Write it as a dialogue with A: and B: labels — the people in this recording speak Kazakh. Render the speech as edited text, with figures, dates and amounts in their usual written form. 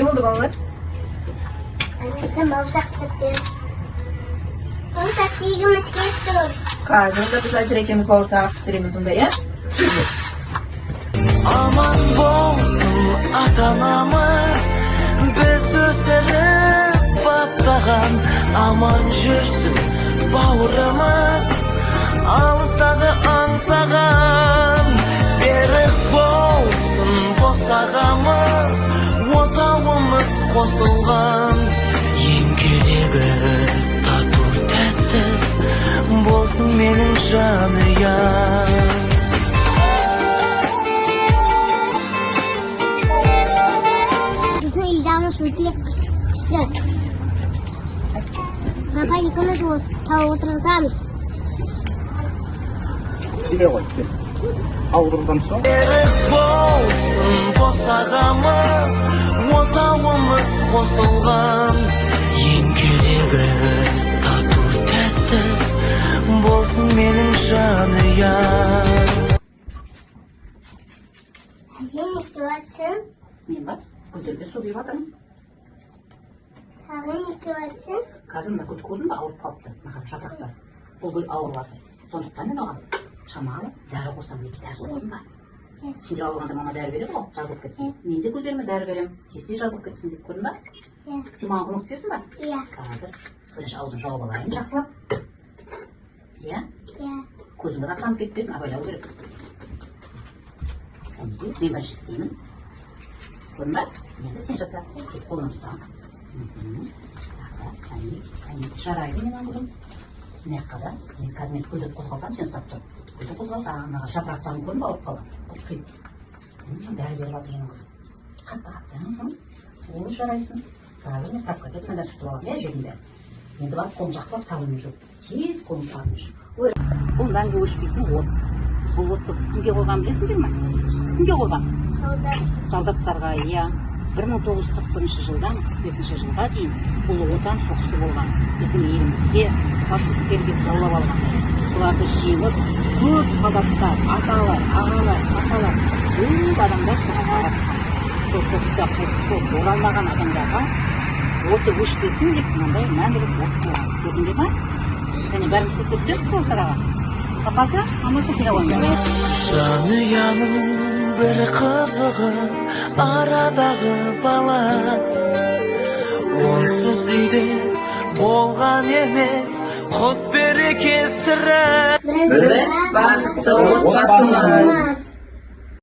A: oldu balalar?
B: Anne sen bağırsak pişirttin. Onu saksıyığımız kettir.
A: Kazımda biz Azir ekemiz bağırsağı pişiremiz onda ya.
C: Aman bolsun atanamız, biz düzerip battağan. Aman жүрсün bağrımız, alızdağı ansağan. Berek bolsun bosağamız, otağımız qosulğan. Ең керегі тату тәтті болсын менің жанұям.
B: Bizden ilgilenmiş müddet kıştı. Baba yıkamış o tavuğu oturacağız.
D: Gide koy. Kaldırdan sonra.
C: Berek bolsun bosağamız, otağımız qosulğan. Ең керегі тату тәтті болсын менің жанұям.
B: Sen ne istiyorsun?
A: Men bak, güllerge su bir bakalım.
B: Sen ne istiyorsun?
A: Kazım da kötü gördün mü? Ağırıp kalktı. Bakın şapraklar. O gül ağırladı. Sonuçta ne oğlum? Şamalı, dərі qoysam ne gider sorun var. Şimdi ağırlanda bana dərі verir o, жазылып кетsin. Men de güllerime dərі verem. Tezde жазылып кетsin deyip көрün bak. Sen bana konup istiyorsun bak.
B: Ya.
A: Kazım, kılıç ağzını jaup alayım, жақсылап. Ya?
B: Ya.
A: Көзіңді қақтанып кетпесін, абайлау керек. Мен бірінші істеймін. Көрдің бе? Енді сен жаса. Тек қолын ұста. Жарайды менің қызым. Мына жаққа да. Мен қазір мен гүлді қозғалтамын, сен ұстап тұр. Гүлді қозғалт, ағанаға жапырақтарын көрдің бе, ауырып қалған. Қиып. Дәрі беріп алды менің қызым. Қатты. Ол жарайсың. Қазір мен тапқа кетіп мына сүтіп аламын, иә, жерінде. Енді барып қолын жақсылап салумен жүр. Тез қолын салумен жүр. Бұл мәңгі өшпейтін от. Бұл отты кімге қойған білесіңдер ме? Кімге қойған? Солдаттарға, иә. 1941 жылдан 45 жылға дейін бұл отан соғысы болған. Біздің елімізге фашистерге жаулап алған. Соларды жеңіп, көп солдаттар, аталар, ағалар, апалар, көп адамдар соғысқа қатысқан. Сол соғыста қайтыс болып оралмаған адамдарға оты өшпесін деп мынандай мәңгілік от қойған. Көрдіңдер ме? Және бәріміз көріп кетеміз сол шараға. Папасы, мамасы келе қойды.
C: Жанұяның бір қызығы арадағы бала. Онсыз үйде болған емес, құт береке сірә.
A: Біз бақытты отбасымыз.